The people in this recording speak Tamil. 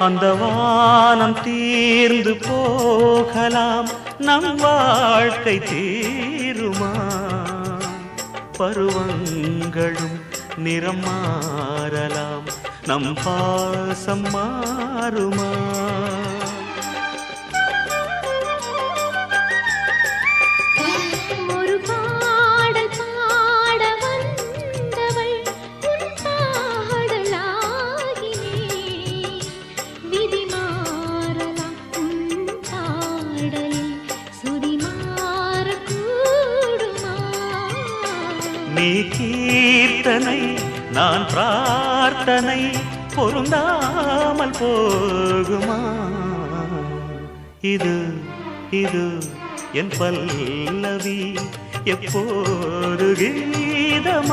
அந்த வானம் தீர்ந்து போகலாம், நம் வாழ்க்கை தீருமா? பருவங்களும் நிறம் மாறலாம், நம் பாசம் மாறுமா? நீ கீர்த்தனை நான் பிரார்த்தனை, பொருந்தாமல் போகுமா? இது இது என் பல்லவி எப்போது கீதமாகுமோ?